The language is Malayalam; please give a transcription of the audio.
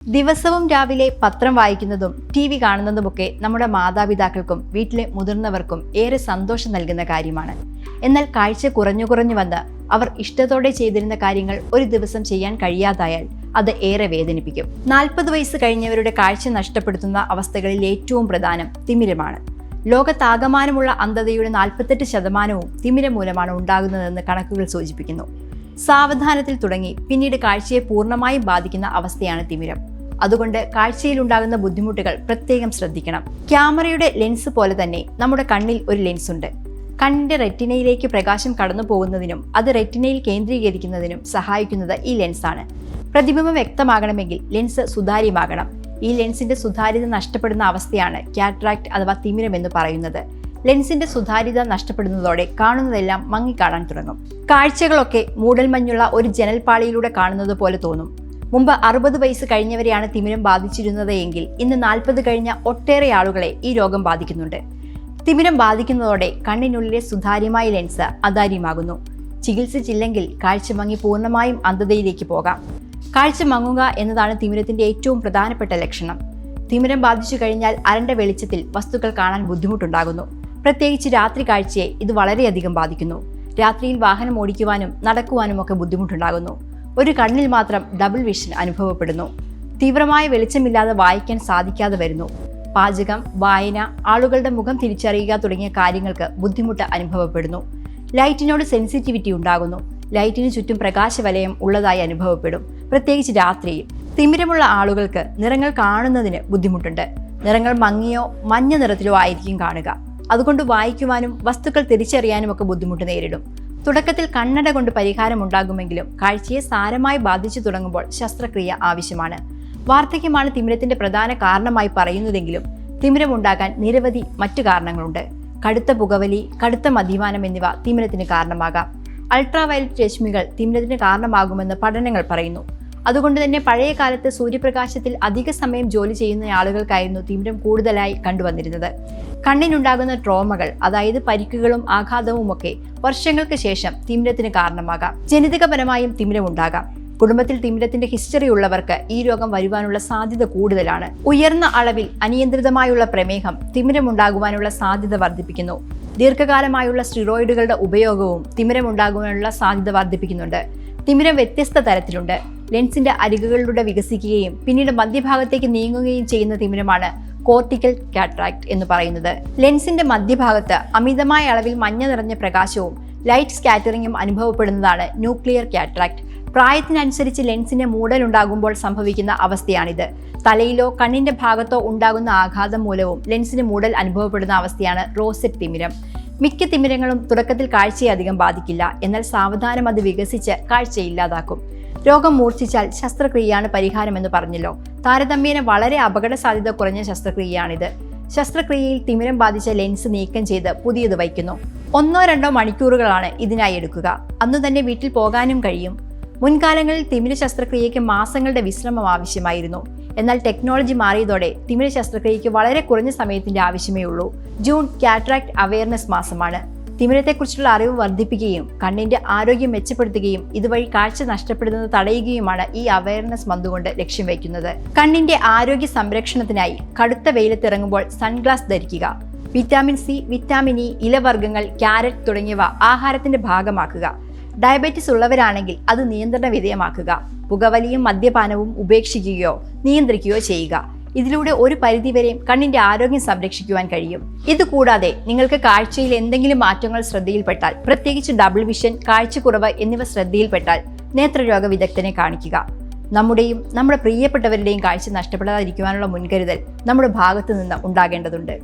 ദിവസവും രാവിലെ പത്രം വായിക്കുന്നതും TV കാണുന്നതുമൊക്കെ നമ്മുടെ മാതാപിതാക്കൾക്കും വീട്ടിലെ മുതിർന്നവർക്കും ഏറെ സന്തോഷം നൽകുന്ന കാര്യമാണ്. എന്നാൽ കാഴ്ച കുറഞ്ഞു വന്ന് അവർ ഇഷ്ടത്തോടെ ചെയ്തിരുന്ന കാര്യങ്ങൾ ഒരു ദിവസം ചെയ്യാൻ കഴിയാതായാൽ അത് ഏറെ വേദനിപ്പിക്കും. 40 വയസ്സ് കഴിഞ്ഞവരുടെ കാഴ്ച നഷ്ടപ്പെടുത്തുന്ന അവസ്ഥകളിൽ ഏറ്റവും പ്രധാനം തിമിരമാണ്. ലോകത്താകമാനമുള്ള അന്ധതയുടെ 48% തിമിരം മൂലമാണ് ഉണ്ടാകുന്നതെന്ന് കണക്കുകൾ സൂചിപ്പിക്കുന്നു. സാവധാനത്തിൽ തുടങ്ങി പിന്നീട് കാഴ്ചയെ പൂർണ്ണമായും ബാധിക്കുന്ന അവസ്ഥയാണ് തിമിരം. അതുകൊണ്ട് കാഴ്ചയിലുണ്ടാകുന്ന ബുദ്ധിമുട്ടുകൾ പ്രത്യേകം ശ്രദ്ധിക്കണം. ക്യാമറയുടെ ലെൻസ് പോലെ തന്നെ നമ്മുടെ കണ്ണിൽ ഒരു ലെൻസ് ഉണ്ട്. കണ്ണിന്റെ റെറ്റിനയിലേക്ക് പ്രകാശം കടന്നു പോകുന്നതിനും അത് റെറ്റിനയിൽ കേന്ദ്രീകരിക്കുന്നതിനും സഹായിക്കുന്നത് ഈ ലെൻസാണ്. പ്രതിബിംബം വ്യക്തമാകണമെങ്കിൽ ലെൻസ് സുതാര്യമാകണം. ഈ ലെൻസിന്റെ സുതാര്യത നഷ്ടപ്പെടുന്ന അവസ്ഥയാണ് കാറ്ററാക്ട് അഥവാ തിമിരം എന്ന് പറയുന്നത്. ലെൻസിന്റെ സുതാര്യത നഷ്ടപ്പെടുന്നതോടെ കാണുന്നതെല്ലാം മങ്ങിക്കാണാൻ തുടങ്ങും. കാഴ്ചകളൊക്കെ മൂടൽമഞ്ഞുള്ള ഒരു ജനൽപ്പാളിയിലൂടെ കാണുന്നത് പോലെ തോന്നും. മുമ്പ് 60 വയസ്സ് കഴിഞ്ഞവരെയാണ് തിമിരം ബാധിച്ചിരുന്നത് എങ്കിൽ ഇന്ന് 40 കഴിഞ്ഞ ഒട്ടേറെ ആളുകളെ ഈ രോഗം ബാധിക്കുന്നുണ്ട്. തിമിരം ബാധിക്കുന്നതോടെ കണ്ണിനുള്ളിലെ സുതാര്യമായ ലെൻസ് അതാര്യമാകുന്നു. ചികിത്സിച്ചില്ലെങ്കിൽ കാഴ്ച മങ്ങി പൂർണ്ണമായും അന്ധതയിലേക്ക് പോകാം. കാഴ്ച മങ്ങുക എന്നതാണ് തിമിരത്തിന്റെ ഏറ്റവും പ്രധാനപ്പെട്ട ലക്ഷണം. തിമിരം ബാധിച്ചു കഴിഞ്ഞാൽ അരണ്ട വെളിച്ചത്തിൽ വസ്തുക്കൾ കാണാൻ ബുദ്ധിമുട്ടുണ്ടാകുന്നു. പ്രത്യേകിച്ച് രാത്രി കാഴ്ചയെ ഇത് വളരെയധികം ബാധിക്കുന്നു. രാത്രിയിൽ വാഹനം ഓടിക്കുവാനും നടക്കുവാനും ഒക്കെ ബുദ്ധിമുട്ടുണ്ടാകുന്നു. ഒരു കണ്ണിൽ മാത്രം ഡബിൾ വിഷൻ അനുഭവപ്പെടുന്നു. തീവ്രമായ വെളിച്ചമില്ലാതെ വായിക്കാൻ സാധിക്കാതെ വരുന്നു. പാചകം, വായന, ആളുകളുടെ മുഖം തിരിച്ചറിയുക തുടങ്ങിയ കാര്യങ്ങൾക്ക് ബുദ്ധിമുട്ട് അനുഭവപ്പെടുന്നു. ലൈറ്റിനോട് സെൻസിറ്റിവിറ്റി ഉണ്ടാകുന്നു. ലൈറ്റിന് ചുറ്റും പ്രകാശവലയം ഉള്ളതായി അനുഭവപ്പെടും, പ്രത്യേകിച്ച് രാത്രിയിൽ. തിമിരമുള്ള ആളുകൾക്ക് നിറങ്ങൾ കാണുന്നതിന് ബുദ്ധിമുട്ടുണ്ട്. നിറങ്ങൾ മങ്ങിയോ മഞ്ഞ നിറത്തിലോ ആയിരിക്കും കാണുക. അതുകൊണ്ട് വായിക്കുവാനും വസ്തുക്കൾ തിരിച്ചറിയാനും ഒക്കെ ബുദ്ധിമുട്ട് നേരിടും. തുടക്കത്തിൽ കണ്ണട കൊണ്ട് പരിഹാരമുണ്ടാകുമെങ്കിലും കാഴ്ചയെ സാരമായി ബാധിച്ചു തുടങ്ങുമ്പോൾ ശസ്ത്രക്രിയ ആവശ്യമാണ്. വാർദ്ധക്യമാണ് തിമിരത്തിന്റെ പ്രധാന കാരണമായി പറയുന്നതെങ്കിലും തിമിരമുണ്ടാകാൻ നിരവധി മറ്റു കാരണങ്ങളുണ്ട്. കടുത്ത പുകവലി, കടുത്ത മദ്യപാനം എന്നിവ തിമിരത്തിന് കാരണമാകാം. അൾട്രാവയലറ്റ് രശ്മികൾ തിമിരത്തിന് കാരണമാകുമെന്ന് പഠനങ്ങൾ പറയുന്നു. അതുകൊണ്ട് തന്നെ പഴയ കാലത്ത് സൂര്യപ്രകാശത്തിൽ അധിക സമയം ജോലി ചെയ്യുന്ന ആളുകൾക്കായിരുന്നു തിമിരം കൂടുതലായി കണ്ടുവന്നിരുന്നത്. കണ്ണിനുണ്ടാകുന്ന ട്രോമകൾ, അതായത് പരിക്കുകളും ആഘാതവും ഒക്കെ വർഷങ്ങൾക്ക് ശേഷം തിമിരത്തിന് കാരണമാകാം. ജനിതകപരമായും തിമിരം ഉണ്ടാകാം. കുടുംബത്തിൽ തിമിരത്തിന്റെ ഹിസ്റ്ററി ഉള്ളവർക്ക് ഈ രോഗം വരുവാനുള്ള സാധ്യത കൂടുതലാണ്. ഉയർന്ന അളവിൽ അനിയന്ത്രിതമായുള്ള പ്രമേഹം തിമിരമുണ്ടാകുവാനുള്ള സാധ്യത വർദ്ധിപ്പിക്കുന്നു. ദീർഘകാലമായുള്ള സ്റ്റിറോയിഡുകളുടെ ഉപയോഗവും തിമിരമുണ്ടാകുവാനുള്ള സാധ്യത വർദ്ധിപ്പിക്കുന്നുണ്ട്. തിമിരം വ്യത്യസ്ത തരത്തിലുണ്ട്. ലെൻസിന്റെ അരികുകളിലൂടെ വികസിക്കുകയും പിന്നീട് മധ്യഭാഗത്തേക്ക് നീങ്ങുകയും ചെയ്യുന്ന തിമിരമാണ് കോർട്ടിക്കൽ കാറ്ററാക്ട് എന്ന് പറയുന്നത്. ലെൻസിന്റെ മധ്യഭാഗത്ത് അമിതമായ അളവിൽ മഞ്ഞ നിറഞ്ഞ പ്രകാശവും ലൈറ്റ് സ്കാറ്ററിങ്ങും അനുഭവപ്പെടുന്നതാണ് ന്യൂക്ലിയർ കാറ്ററാക്ട്. പ്രായത്തിനനുസരിച്ച് ലെൻസിന് മൂടലുണ്ടാകുമ്പോൾ സംഭവിക്കുന്ന അവസ്ഥയാണിത്. തലയിലോ കണ്ണിന്റെ ഭാഗത്തോ ഉണ്ടാകുന്ന ആഘാതം മൂലവും ലെൻസിന് മൂടൽ അനുഭവപ്പെടുന്ന അവസ്ഥയാണ് റോസെറ്റ് തിമിരം. മിക്ക തിമിരങ്ങളും തുടക്കത്തിൽ കാഴ്ചയെ അധികം ബാധിക്കില്ല. എന്നാൽ സാവധാനം അത് വികസിച്ച് കാഴ്ച ഇല്ലാതാക്കും. രോഗം മൂർച്ഛിച്ചാൽ ശസ്ത്രക്രിയയാണ് പരിഹാരമെന്ന് പറഞ്ഞല്ലോ. താരതമ്യേന വളരെ അപകട സാധ്യത കുറഞ്ഞ ശസ്ത്രക്രിയയാണിത്. ശസ്ത്രക്രിയയിൽ തിമിരം ബാധിച്ച ലെൻസ് നീക്കം ചെയ്ത് പുതിയത് വയ്ക്കുന്നു. 1-2 മണിക്കൂറുകളാണ് ഇതിനായി എടുക്കുക. അന്നു തന്നെ വീട്ടിൽ പോകാനും കഴിയും. മുൻകാലങ്ങളിൽ തിമിര ശസ്ത്രക്രിയയ്ക്ക് മാസങ്ങളുടെ വിശ്രമം ആവശ്യമായിരുന്നു. എന്നാൽ ടെക്നോളജി മാറിയതോടെ തിമിര ശസ്ത്രക്രിയയ്ക്ക് വളരെ കുറഞ്ഞ സമയത്തിന്റെ ആവശ്യമേ ഉള്ളൂ. ജൂൺ കാറ്ററാക്ട് അവയർനെസ് മാസമാണ്. തിമിരത്തെക്കുറിച്ചുള്ള അറിവ് വർദ്ധിപ്പിക്കുകയും കണ്ണിന്റെ ആരോഗ്യം മെച്ചപ്പെടുത്തുകയും ഇതുവഴി കാഴ്ച നഷ്ടപ്പെടുന്നത് തടയുകയുമാണ് ഈ അവയർനെസ് മന്ത് കൊണ്ട് ലക്ഷ്യം വയ്ക്കുന്നത്. കണ്ണിന്റെ ആരോഗ്യ സംരക്ഷണത്തിനായി കടുത്ത വെയിലത്തിറങ്ങുമ്പോൾ സൺഗ്ലാസ് ധരിക്കുക. വിറ്റാമിൻ സി, വിറ്റാമിൻ ഇ, ഇലവർഗ്ഗങ്ങൾ, ക്യാരറ്റ് തുടങ്ങിയവ ആഹാരത്തിന്റെ ഭാഗമാക്കുക. ഡയബറ്റിസ് ഉള്ളവരാണെങ്കിൽ അത് നിയന്ത്രണ വിധേയമാക്കുക. പുകവലിയും മദ്യപാനവും ഉപേക്ഷിക്കുകയോ നിയന്ത്രിക്കുകയോ ചെയ്യുക. ഇതിലൂടെ ഒരു പരിധിവരെയും കണ്ണിന്റെ ആരോഗ്യം സംരക്ഷിക്കുവാൻ കഴിയും. ഇതുകൂടാതെ നിങ്ങൾക്ക് കാഴ്ചയിൽ എന്തെങ്കിലും മാറ്റങ്ങൾ ശ്രദ്ധയിൽപ്പെട്ടാൽ, പ്രത്യേകിച്ച് ഡബിൾ വിഷൻ, കാഴ്ചക്കുറവ് എന്നിവ ശ്രദ്ധയിൽപ്പെട്ടാൽ നേത്രരോഗ വിദഗ്ധനെ കാണിക്കുക. നമ്മുടെയും നമ്മുടെ പ്രിയപ്പെട്ടവരുടെയും കാഴ്ച നഷ്ടപ്പെടാതിരിക്കുവാനുള്ള മുൻകരുതൽ നമ്മുടെ ഭാഗത്തു നിന്ന് ഉണ്ടാകേണ്ടതുണ്ട്.